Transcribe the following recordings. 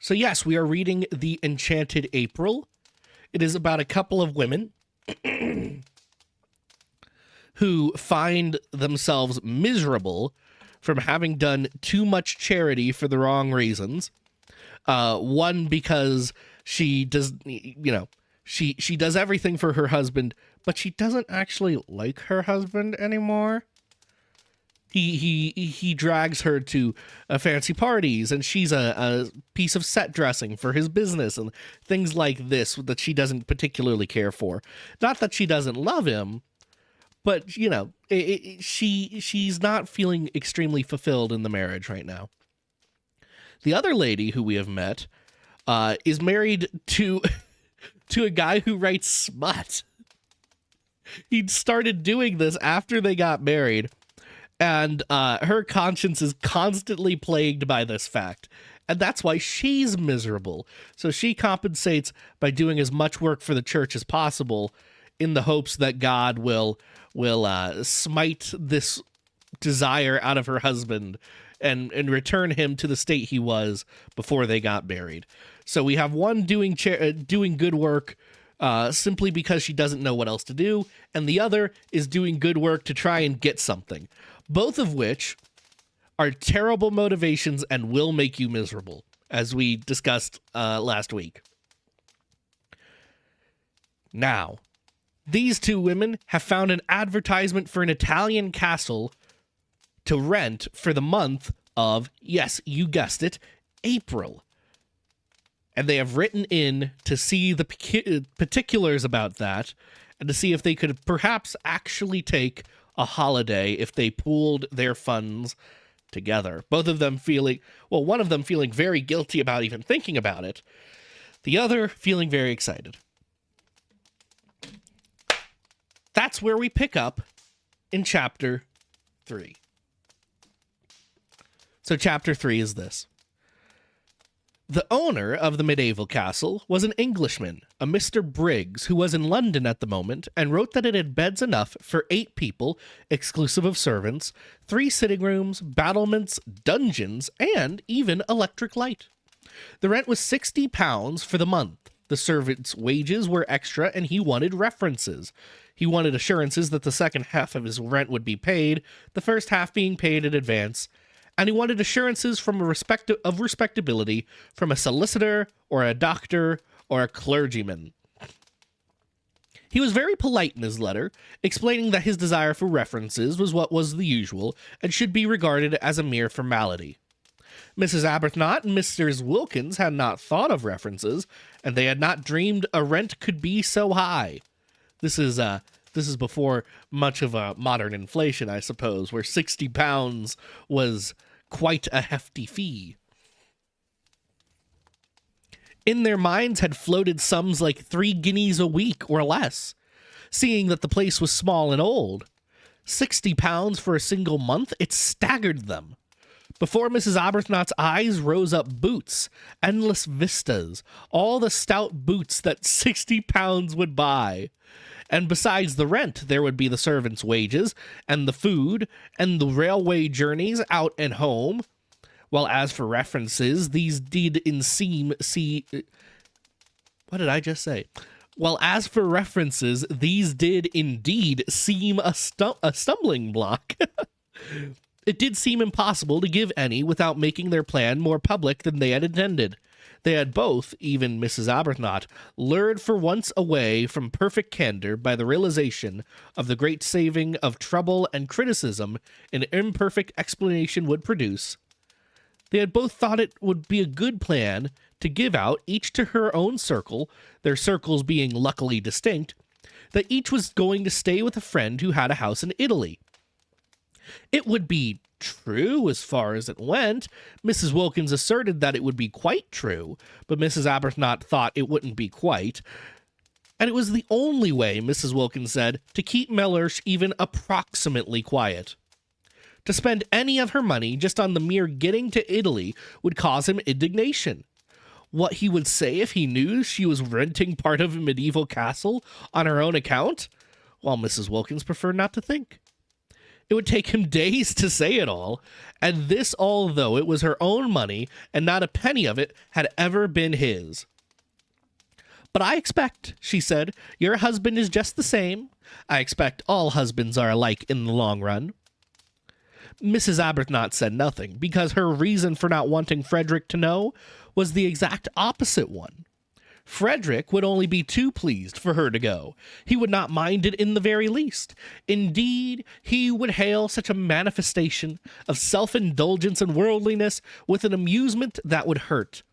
So yes, we are reading The Enchanted April. It is about a couple of women who find themselves miserable from having done too much charity for the wrong reasons. One, because she does, she does everything for her husband, but she doesn't actually like her husband anymore. He drags her to fancy parties, and she's a piece of set dressing for his business and things like this that she doesn't particularly care for. Not that she doesn't love him, but she's not feeling extremely fulfilled in the marriage right now. The other lady who we have met is married to a guy who writes smut. He'd started doing this after they got married, and her conscience is constantly plagued by this fact. And that's why she's miserable. So she compensates by doing as much work for the church as possible in the hopes that God will smite this desire out of her husband and return him to the state he was before they got married. So we have one doing good work simply because she doesn't know what else to do, and the other is doing good work to try and get something. Both of which are terrible motivations and will make you miserable, as we discussed last week. Now, these two women have found an advertisement for an Italian castle to rent for the month of, yes, you guessed it, April. And they have written in to see the particulars about that and to see if they could perhaps actually take a holiday if they pooled their funds together. Both of them one of them feeling very guilty about even thinking about it, the other feeling very excited. That's where we pick up in chapter 3. So chapter 3 is this. The owner of the medieval castle was an Englishman, a Mr. Briggs, who was in London at the moment, and wrote that it had beds enough for 8 people, exclusive of servants, 3 sitting rooms, battlements, dungeons, and even electric light. The rent was £60 for the month. The servants' wages were extra, and he wanted references. He wanted assurances that the second half of his rent would be paid, the first half being paid in advance, and he wanted assurances from of respectability from a solicitor or a doctor or a clergyman. He was very polite in his letter, explaining that his desire for references was what was the usual and should be regarded as a mere formality. Mrs. Aburthnot and Mrs. Wilkins had not thought of references, and they had not dreamed a rent could be so high. This is before much of a modern inflation, I suppose, where £60 was quite a hefty fee. In their minds had floated sums like 3 guineas a week or less, seeing that the place was small and old. £60 for a single month, it staggered them. Before Mrs. Aburthnot's eyes rose up boots, endless vistas, all the stout boots that £60 would buy. And besides the rent, there would be the servants' wages, and the food, and the railway journeys out and home. While as for references, these did What did I just say? Well, as for references, these did indeed seem a stumbling block. It did seem impossible to give any without making their plan more public than they had intended. They had both, even Mrs. Aburthnot, lured for once away from perfect candor by the realization of the great saving of trouble and criticism an imperfect explanation would produce. They had both thought it would be a good plan to give out, each to her own circle, their circles being luckily distinct, that each was going to stay with a friend who had a house in Italy. It would be true as far as it went. Mrs. Wilkins asserted that it would be quite true, but Mrs. Aburthnot thought it wouldn't be quite. And it was the only way, Mrs. Wilkins said, to keep Mellersh even approximately quiet. To spend any of her money just on the mere getting to Italy would cause him indignation. What he would say if he knew she was renting part of a medieval castle on her own account? Well, Mrs. Wilkins preferred not to think. It would take him days to say it all, and this although it was her own money and not a penny of it had ever been his. "But I expect," she said, "your husband is just the same. I expect all husbands are alike in the long run." Mrs. Aburthnot said nothing, because her reason for not wanting Frederick to know was the exact opposite one. Frederick would only be too pleased for her to go. He would not mind it in the very least. Indeed, he would hail such a manifestation of self-indulgence and worldliness with an amusement that would hurt,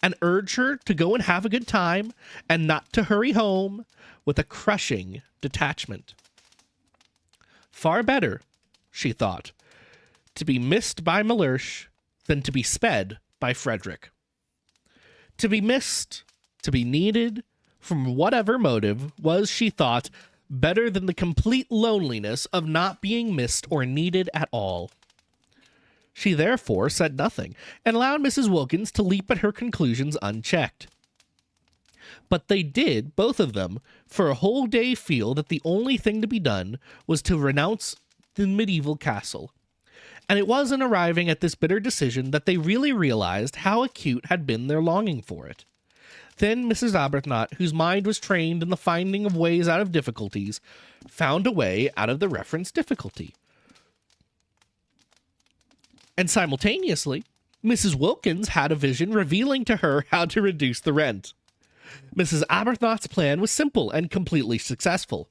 and urge her to go and have a good time, and not to hurry home, with a crushing detachment. Far better, she thought, to be missed by Mellersh than to be sped by Frederick. To be missed, to be needed, from whatever motive, was, she thought, better than the complete loneliness of not being missed or needed at all. She therefore said nothing, and allowed Mrs. Wilkins to leap at her conclusions unchecked. But they did, both of them, for a whole day feel that the only thing to be done was to renounce the medieval castle. And it was in arriving at this bitter decision that they really realized how acute had been their longing for it. Then Mrs. Aburthnot, whose mind was trained in the finding of ways out of difficulties, found a way out of the reference difficulty. And simultaneously, Mrs. Wilkins had a vision revealing to her how to reduce the rent. Mrs. Aburthnot's plan was simple and completely successful.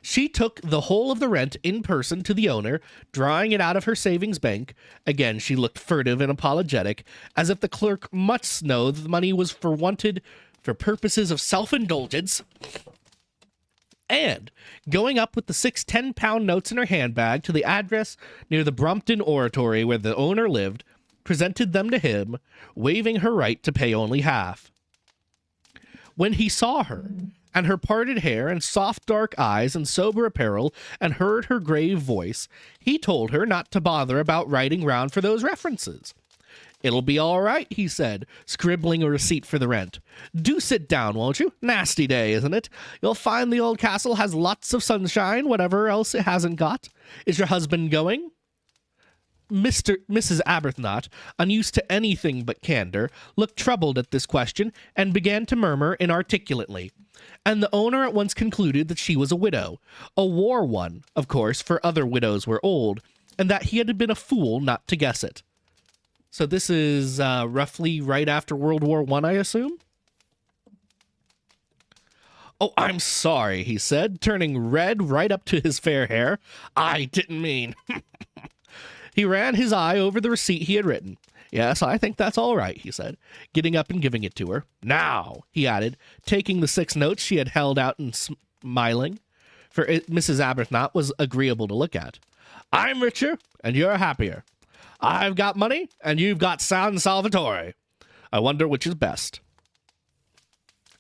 She took the whole of the rent in person to the owner, drawing it out of her savings bank. Again, she looked furtive and apologetic, as if the clerk must know that the money was wanted for purposes of self-indulgence. And, going up with the 6 10-pound notes in her handbag to the address near the Brompton Oratory where the owner lived, presented them to him, waiving her right to pay only half. When he saw her, and her parted hair and soft dark eyes and sober apparel, and heard her grave voice, he told her not to bother about writing round for those references. "It'll be all right," he said, scribbling a receipt for the rent. "Do sit down, won't you? Nasty day, isn't it? You'll find the old castle has lots of sunshine, whatever else it hasn't got. Is your husband going?" Mrs. Aburthnot, unused to anything but candor, looked troubled at this question, and began to murmur inarticulately. And the owner at once concluded that she was a widow, a war one, of course, for other widows were old, and that he had been a fool not to guess it. So this is roughly right after World War I assume? "Oh, I'm sorry," he said, turning red right up to his fair hair. "I didn't mean..." He ran his eye over the receipt he had written. "Yes, I think that's all right," he said, getting up and giving it to her. "Now," he added, taking the 6 notes she had held out and smiling, for Mrs. Aburthnot was agreeable to look at. "I'm richer, and you're happier. I've got money, and you've got San Salvatore. I wonder which is best."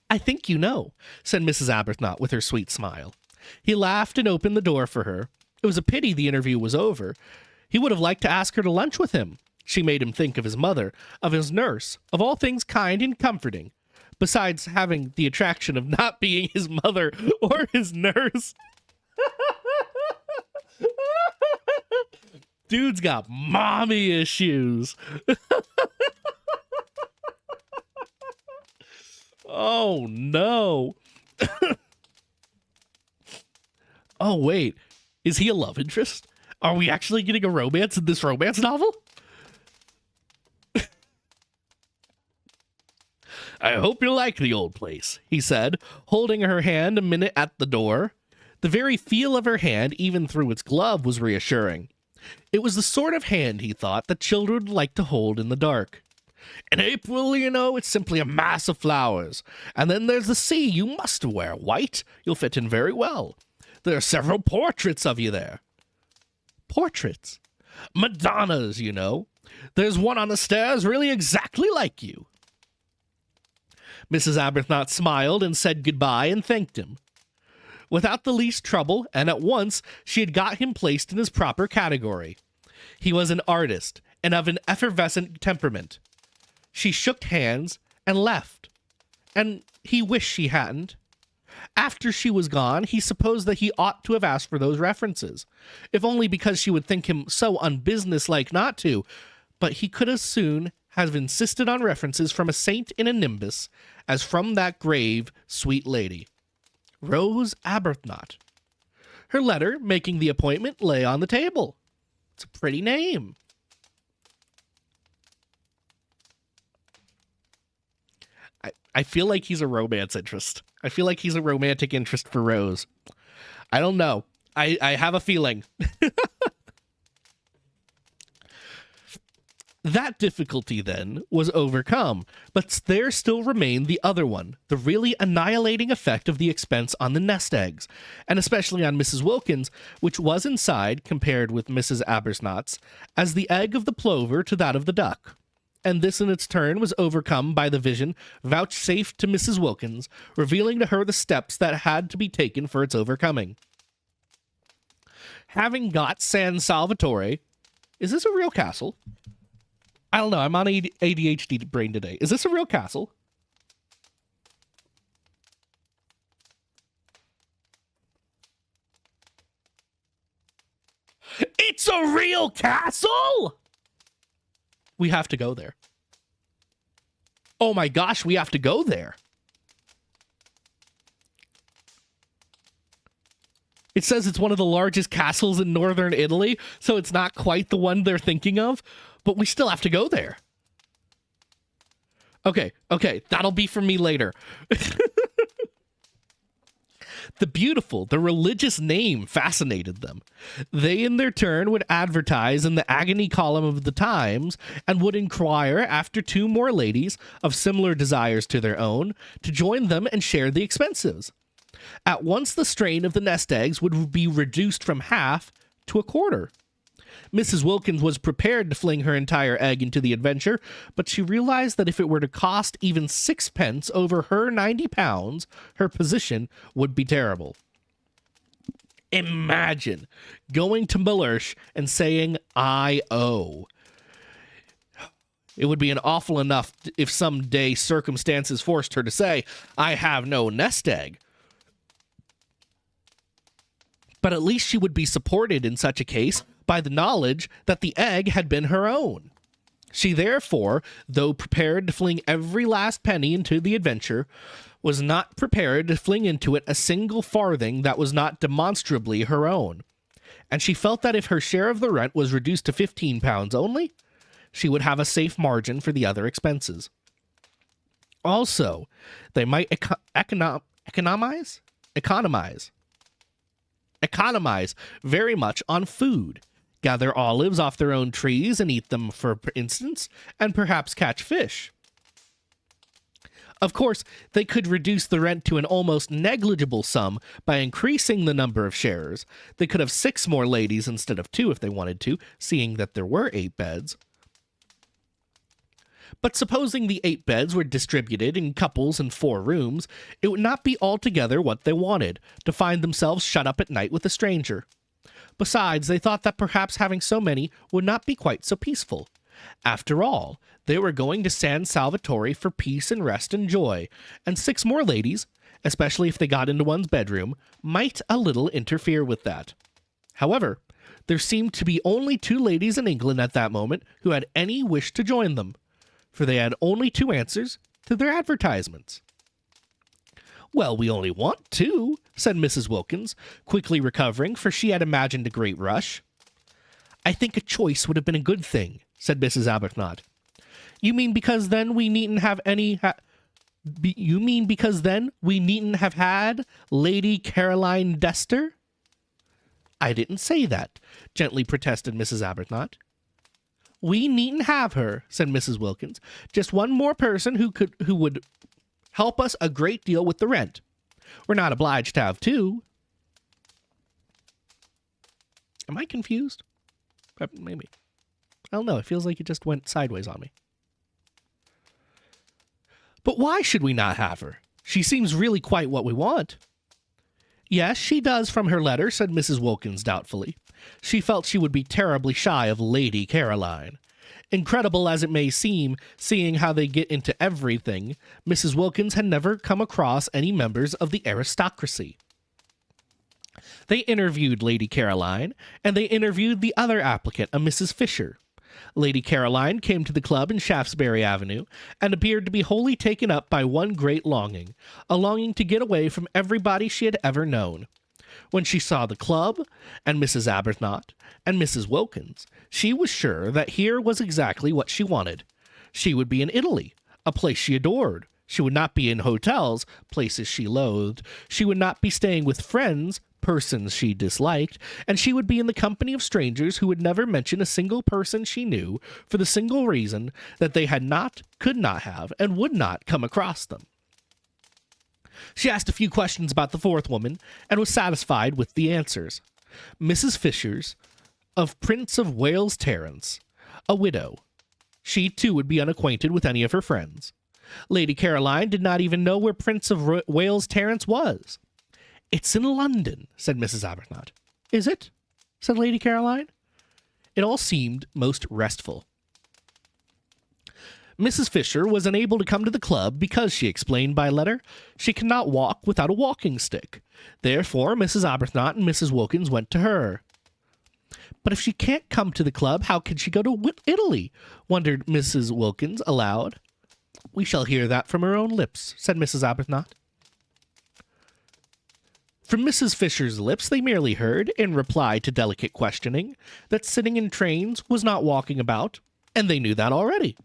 "I think you know," said Mrs. Aburthnot with her sweet smile. He laughed and opened the door for her. It was a pity the interview was over. He would have liked to ask her to lunch with him. She made him think of his mother, of his nurse, of all things kind and comforting, besides having the attraction of not being his mother or his nurse. Dude's got mommy issues. Oh, no. Oh, wait. Is he a love interest? Are we actually getting a romance in this romance novel? "I hope you like the old place," he said, holding her hand a minute at the door. The very feel of her hand, even through its glove, was reassuring. It was the sort of hand, he thought, that children like to hold in the dark. "In April, you know, it's simply a mass of flowers. And then there's the sea. You must wear white. You'll fit in very well. There are several portraits of you there." "Portraits?" "Madonnas, you know. There's one on the stairs really exactly like you." Mrs. Aburthnot smiled and said goodbye and thanked him. Without the least trouble, and at once, she had got him placed in his proper category. He was an artist, and of an effervescent temperament. She shook hands and left, and he wished she hadn't. After she was gone, he supposed that he ought to have asked for those references, if only because she would think him so unbusinesslike not to, but he could as soon have insisted on references from a saint in a nimbus as from that grave, sweet lady, Rose Aburthnot. Her letter, making the appointment, lay on the table. It's a pretty name. I feel like he's a romance interest. I feel like he's a romantic interest for Rose. I don't know. I have a feeling. That difficulty, then, was overcome, but there still remained the other one, the really annihilating effect of the expense on the nest eggs, and especially on Mrs. Wilkins, which was inside, compared with Mrs. Aburthnot's, as the egg of the plover to that of the duck. And this in its turn was overcome by the vision vouchsafed to Mrs. Wilkins, revealing to her the steps that had to be taken for its overcoming. Having got San Salvatore, is this a real castle? I don't know, I'm on ADHD brain today. Is this a real castle? It's a real castle? We have to go there. Oh my gosh, we have to go there. It says it's one of the largest castles in northern Italy, so it's not quite the one they're thinking of, but we still have to go there. Okay, that'll be for me later. The religious name fascinated them. They, in their turn, would advertise in the agony column of the Times and would inquire after 2 more ladies of similar desires to their own to join them and share the expenses. At once the strain of the nest eggs would be reduced from half to a quarter. Mrs. Wilkins was prepared to fling her entire egg into the adventure, but she realized that if it were to cost even 6 pence over her £90, her position would be terrible. Imagine going to Mellersh and saying, I owe. It would be an awful enough if someday circumstances forced her to say, I have no nest egg. But at least she would be supported in such a case by the knowledge that the egg had been her own. She therefore, though prepared to fling every last penny into the adventure, was not prepared to fling into it a single farthing that was not demonstrably her own. And she felt that if her share of the rent was reduced to £15 only, she would have a safe margin for the other expenses. Also, they might economize very much on food, gather olives off their own trees and eat them, for instance, and perhaps catch fish. Of course, they could reduce the rent to an almost negligible sum by increasing the number of sharers. They could have 6 more ladies instead of 2 if they wanted to, seeing that there were 8 beds. But supposing the 8 beds were distributed in couples in 4 rooms, it would not be altogether what they wanted, to find themselves shut up at night with a stranger. Besides, they thought that perhaps having so many would not be quite so peaceful. After all, they were going to San Salvatore for peace and rest and joy, and 6 more ladies, especially if they got into one's bedroom, might a little interfere with that. However, there seemed to be only 2 ladies in England at that moment who had any wish to join them, for they had only 2 answers to their advertisements. Well, we only want 2, said Mrs. Wilkins, quickly recovering, for she had imagined a great rush. I think a choice would have been a good thing, said Mrs. Aburthnot. You mean because then we needn't have You mean because then we needn't have had Lady Caroline Dester? I didn't say that, gently protested Mrs. Aburthnot. We needn't have her, said Mrs. Wilkins. Just one more person who would help us a great deal with the rent. We're not obliged to have 2. Am I confused? Maybe. I don't know. It feels like it just went sideways on me. But why should we not have her? She seems really quite what we want. Yes, she does from her letter, said Mrs. Wilkins doubtfully. She felt she would be terribly shy of Lady Caroline. Incredible as it may seem, seeing how they get into everything, Mrs. Wilkins had never come across any members of the aristocracy. They interviewed Lady Caroline, and they interviewed the other applicant, a Mrs. Fisher. Lady Caroline came to the club in Shaftesbury Avenue, and appeared to be wholly taken up by one great longing, a longing to get away from everybody she had ever known. When she saw the club, and Mrs. Aburthnot, and Mrs. Wilkins, she was sure that here was exactly what she wanted. She would be in Italy, a place she adored. She would not be in hotels, places she loathed. She would not be staying with friends, persons she disliked, and she would be in the company of strangers who would never mention a single person she knew for the single reason that they had not, could not have, and would not come across them. She asked a few questions about the fourth woman, and was satisfied with the answers. Mrs. Fisher's, of Prince of Wales Terrace, a widow. She, too, would be unacquainted with any of her friends. Lady Caroline did not even know where Prince of Wales Terrace was. "It's in London," said Mrs. Aburthnot. "Is it?" said Lady Caroline. It all seemed most restful. Mrs. Fisher was unable to come to the club because, she explained by letter, she could not walk without a walking stick. Therefore, Mrs. Aburthnot and Mrs. Wilkins went to her. "But if she can't come to the club, how can she go to Italy?" wondered Mrs. Wilkins aloud. "We shall hear that from her own lips," said Mrs. Aburthnot. From Mrs. Fisher's lips they merely heard, in reply to delicate questioning, that sitting in trains was not walking about, and they knew that already.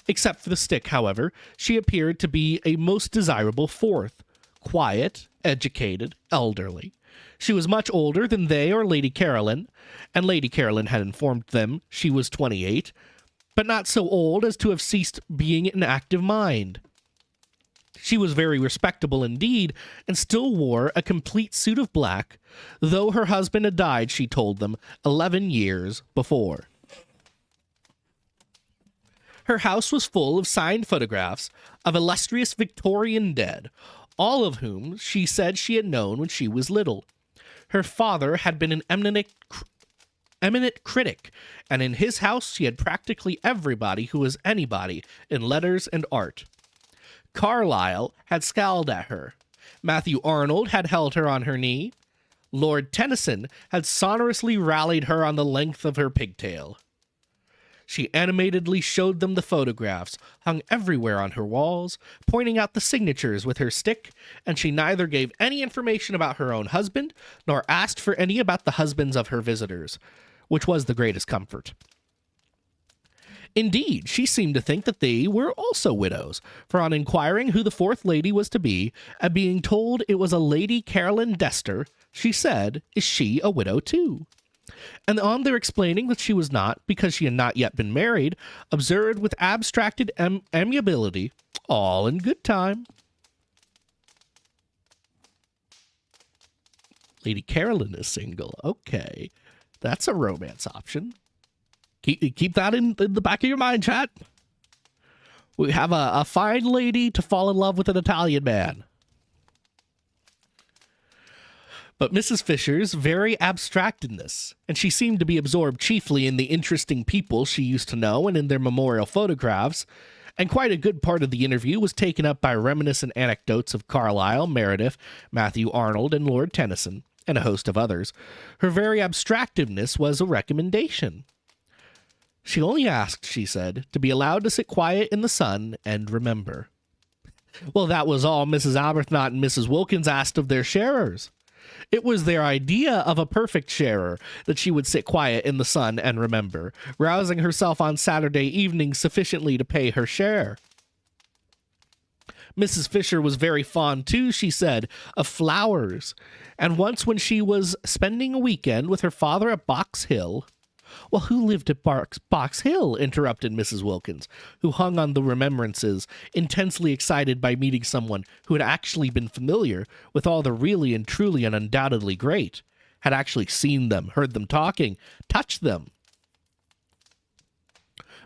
Except for the stick, however, she appeared to be a most desirable fourth, quiet, educated, elderly. She was much older than they or Lady Caroline, and Lady Caroline had informed them she was 28, but not so old as to have ceased being an active mind. She was very respectable indeed, and still wore a complete suit of black, though her husband had died, she told them, 11 years before. Her house was full of signed photographs of illustrious Victorian dead, all of whom she said she had known when she was little. Her father had been an eminent critic, and in his house she had practically everybody who was anybody in letters and art. Carlyle had scowled at her. Matthew Arnold had held her on her knee. Lord Tennyson had sonorously rallied her on the length of her pigtail. She animatedly showed them the photographs, hung everywhere on her walls, pointing out the signatures with her stick, and she neither gave any information about her own husband, nor asked for any about the husbands of her visitors, which was the greatest comfort. Indeed, she seemed to think that they were also widows, for on inquiring who the fourth lady was to be, and being told it was a Lady Caroline Dester, she said, "Is she a widow too?" And on their explaining that she was not, because she had not yet been married, observed with abstracted amiability, "All in good time." Lady Caroline is single. Okay, that's a romance option. Keep that in the back of your mind, chat. We have a fine lady to fall in love with an Italian man. But Mrs. Fisher's very abstractedness, and she seemed to be absorbed chiefly in the interesting people she used to know and in their memorial photographs, and quite a good part of the interview was taken up by reminiscent anecdotes of Carlyle, Meredith, Matthew Arnold, and Lord Tennyson, and a host of others. Her very abstractiveness was a recommendation. She only asked, she said, to be allowed to sit quiet in the sun and remember. Well, that was all Mrs. Aburthnot and Mrs. Wilkins asked of their sharers. It was their idea of a perfect sharer that she would sit quiet in the sun and remember, rousing herself on Saturday evening sufficiently to pay her share. Mrs. Fisher was very fond, too, she said, of flowers, and once when she was spending a weekend with her father at Box Hill... "Well, who lived at Box Hill?" interrupted Mrs. Wilkins, who hung on the remembrances, intensely excited by meeting someone who had actually been familiar with all the really and truly and undoubtedly great, had actually seen them, heard them talking, touched them.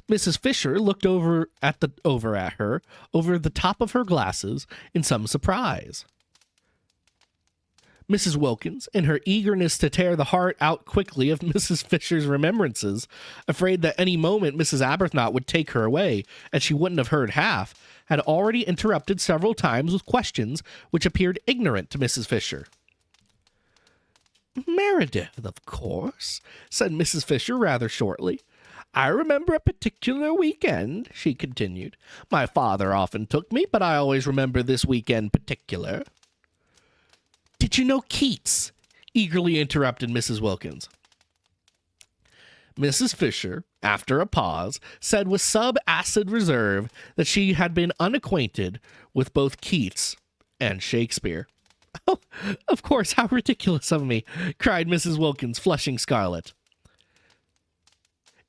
Mrs. Fisher looked over at her, over the top of her glasses, in some surprise. Mrs. Wilkins, in her eagerness to tear the heart out quickly of Mrs. Fisher's remembrances, afraid that any moment Mrs. Aburthnot would take her away, and she wouldn't have heard half, had already interrupted several times with questions which appeared ignorant to Mrs. Fisher. "Meredith, of course," said Mrs. Fisher rather shortly. "I remember a particular weekend," she continued. "My father often took me, but I always remember this weekend particular." "Did you know Keats?" eagerly interrupted Mrs. Wilkins. Mrs. Fisher, after a pause, said with sub-acid reserve that she had been unacquainted with both Keats and Shakespeare. "Oh, of course, how ridiculous of me," cried Mrs. Wilkins, flushing scarlet.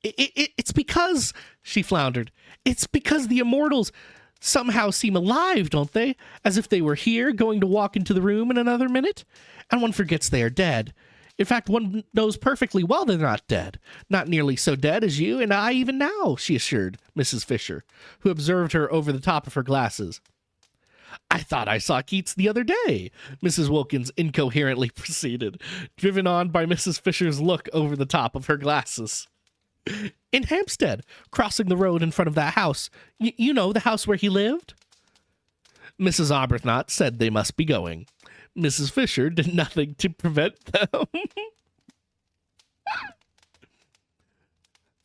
It's because," she floundered, "it's because the immortals somehow seem alive, don't they? As if they were here, going to walk into the room in another minute. And one forgets they are dead. In fact, one knows perfectly well they're not dead. Not nearly so dead as you and I even now," she assured Mrs. Fisher, who observed her over the top of her glasses. "I thought I saw Keats the other day," Mrs. Wilkins incoherently proceeded, driven on by Mrs. Fisher's look over the top of her glasses. "In Hampstead, crossing the road in front of that house. You know, the house where he lived?" Mrs. Aburthnot said they must be going. Mrs. Fisher did nothing to prevent them.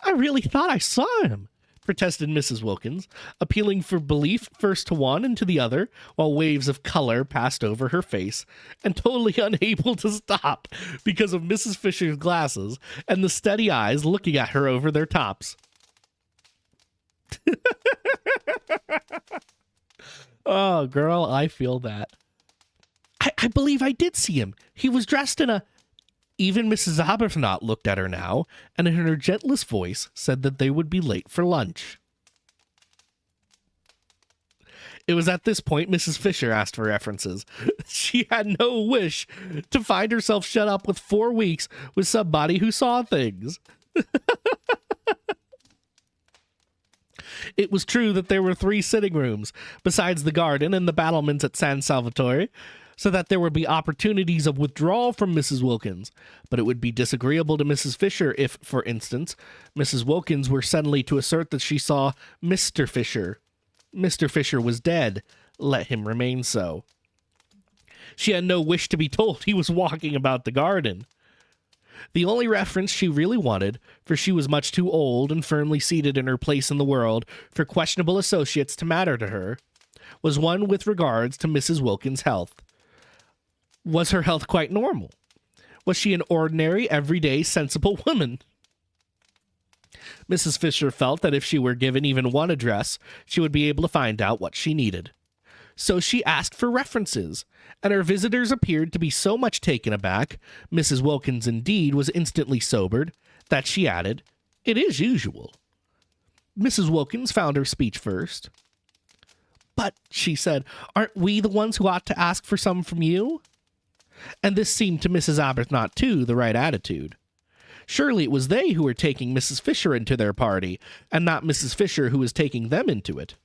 "I really thought I saw him," protested Mrs. Wilkins, appealing for belief first to one and to the other, while waves of color passed over her face, and totally unable to stop because of Mrs. Fisher's glasses and the steady eyes looking at her over their tops. "Oh, girl, I feel that. I believe I did see him. He was dressed in a..." Even Mrs. Aburthnot looked at her now, and in her gentlest voice said that they would be late for lunch. It was at this point Mrs. Fisher asked for references. She had no wish to find herself shut up with 4 weeks with somebody who saw things. It was true that there were 3 sitting rooms, besides the garden and the battlements at San Salvatore, so that there would be opportunities of withdrawal from Mrs. Wilkins, but it would be disagreeable to Mrs. Fisher if, for instance, Mrs. Wilkins were suddenly to assert that she saw Mr. Fisher. Mr. Fisher was dead. Let him remain so. She had no wish to be told he was walking about the garden. The only reference she really wanted, for she was much too old and firmly seated in her place in the world for questionable associates to matter to her, was one with regards to Mrs. Wilkins' health. Was her health quite normal? Was she an ordinary, everyday, sensible woman? Mrs. Fisher felt that if she were given even one address, she would be able to find out what she needed. So she asked for references, and her visitors appeared to be so much taken aback, Mrs. Wilkins indeed was instantly sobered, that she added, "It is usual." Mrs. Wilkins found her speech first. "But," she said, "aren't we the ones who ought to ask for some from you?" And this seemed to Mrs. Aburthnot, too, the right attitude. Surely it was they who were taking Mrs. Fisher into their party, and not Mrs. Fisher who was taking them into it.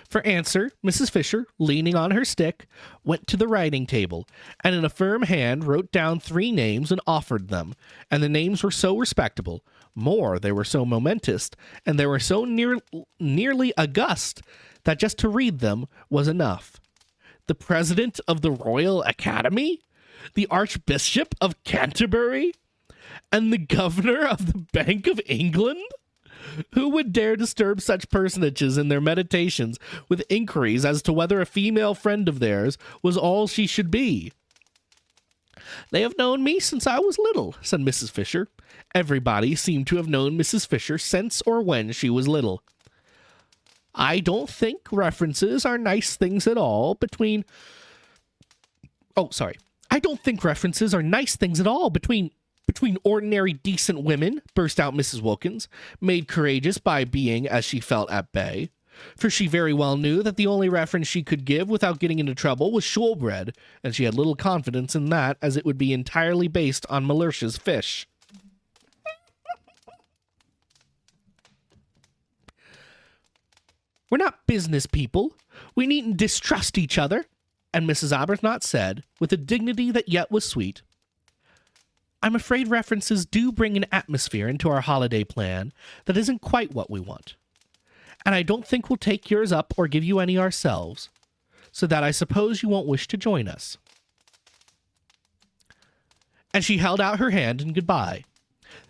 For answer, Mrs. Fisher, leaning on her stick, went to the writing table, and in a firm hand wrote down 3 names and offered them, and the names were so respectable, more, they were so momentous, and they were so nearly august, that just to read them was enough. The President of the Royal Academy, the Archbishop of Canterbury, and the Governor of the Bank of England? Who would dare disturb such personages in their meditations with inquiries as to whether a female friend of theirs was all she should be? "They have known me since I was little," said Mrs. Fisher. Everybody seemed to have known Mrs. Fisher since or when she was little. "I don't think references are nice things at all between... I don't think references are nice things at all between ordinary decent women," burst out Mrs. Wilkins, made courageous by being, as she felt, at bay. For she very well knew that the only reference she could give without getting into trouble was shorebread, and she had little confidence in that, as it would be entirely based on Malertia's fish. "We're not business people. We needn't distrust each other." And Mrs. Aburthnot said, with a dignity that yet was sweet, I'm afraid references do bring an atmosphere into our holiday plan that isn't quite what we want. And I don't think we'll take yours up or give you any ourselves, so that I suppose you won't wish to join us. And she held out her hand in goodbye.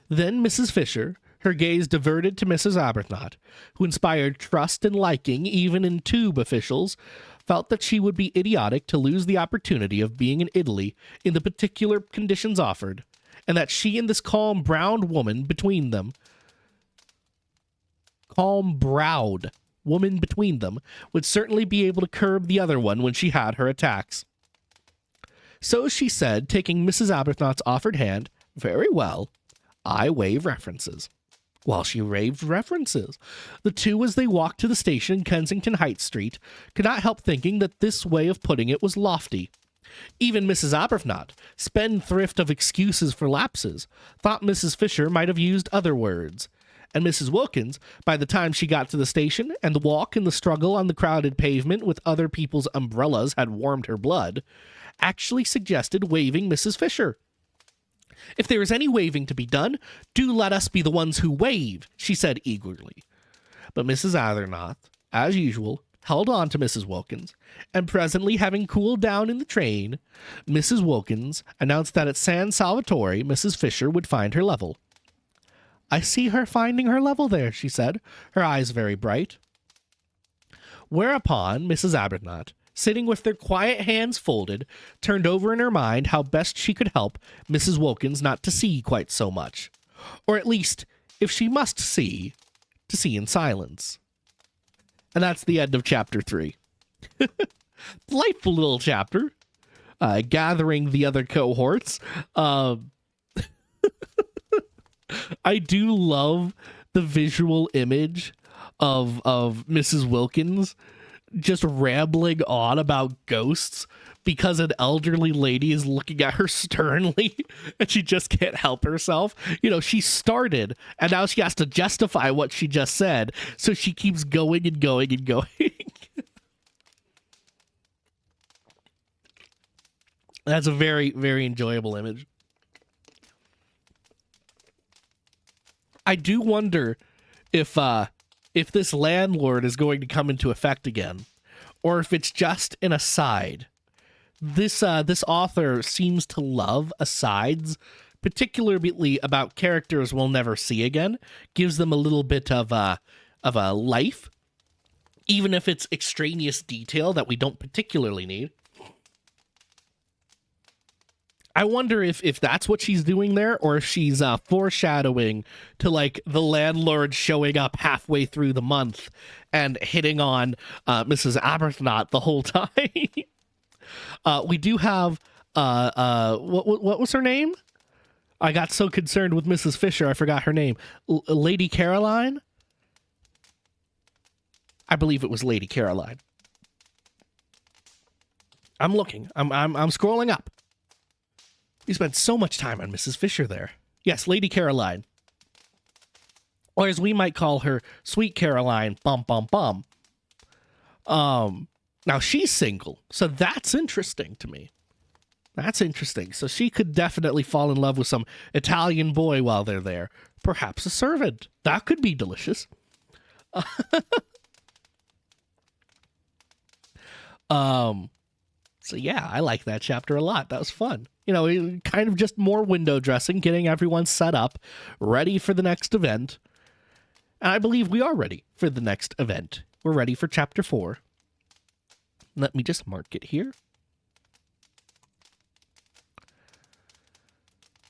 Then Mrs. Fisher, her gaze diverted to Mrs. Aburthnot, who inspired trust and liking even in tube officials, felt that she would be idiotic to lose the opportunity of being in Italy in the particular conditions offered, and that she and this calm-browed woman between them would certainly be able to curb the other one when she had her attacks. So she said, taking Mrs. Aburthnot's offered hand, very well, I waive references. While she waived references, the two, as they walked to the station in Kensington Heights Street, could not help thinking that this way of putting it was lofty. Even Mrs. Aburthnot, spendthrift of excuses for lapses, thought Mrs. Fisher might have used other words. And Mrs. Wilkins, by the time she got to the station, and the walk and the struggle on the crowded pavement with other people's umbrellas had warmed her blood, actually suggested waiving Mrs. Fisher. If there is any waving to be done, do let us be the ones who wave, she said eagerly. But Mrs. Aburthnot, as usual, held on to Mrs. Wilkins, and presently, having cooled down in the train, Mrs. Wilkins announced that at San Salvatore, Mrs. Fisher would find her level. I see her finding her level there, she said, her eyes very bright. Whereupon Mrs. Aburthnot, sitting with their quiet hands folded, turned over in her mind how best she could help Mrs. Wilkins not to see quite so much. Or at least, if she must see, to see in silence. And that's the end of chapter 3. Delightful little chapter. Gathering the other cohorts. I do love the visual image of Mrs. Wilkins just rambling on about ghosts because an elderly lady is looking at her sternly and she just can't help herself. You know, she started and now she has to justify what she just said. So she keeps going and going and going. That's a very, very enjoyable image. I do wonder if this landlord is going to come into effect again, or if it's just an aside. This author seems to love asides, particularly about characters we'll never see again. Gives them a little bit of a life, even if it's extraneous detail that we don't particularly need. I wonder if that's what she's doing there, or if she's foreshadowing to like the landlord showing up halfway through the month and hitting on Mrs. Aburthnot the whole time. We do have what was her name? I got so concerned with Mrs. Fisher I forgot her name. Lady Caroline? I believe it was Lady Caroline. I'm looking. I'm scrolling up. We spent so much time on Mrs. Fisher there. Yes, Lady Caroline. Or as we might call her, Sweet Caroline, bum, bum, bum. Now she's single, so that's interesting to me. That's interesting. So she could definitely fall in love with some Italian boy while they're there. Perhaps a servant. That could be delicious. So yeah, I like that chapter a lot. That was fun. You know, kind of just more window dressing, getting everyone set up, ready for the next event. And I believe we are ready for the next event. We're ready for chapter 4. Let me just mark it here.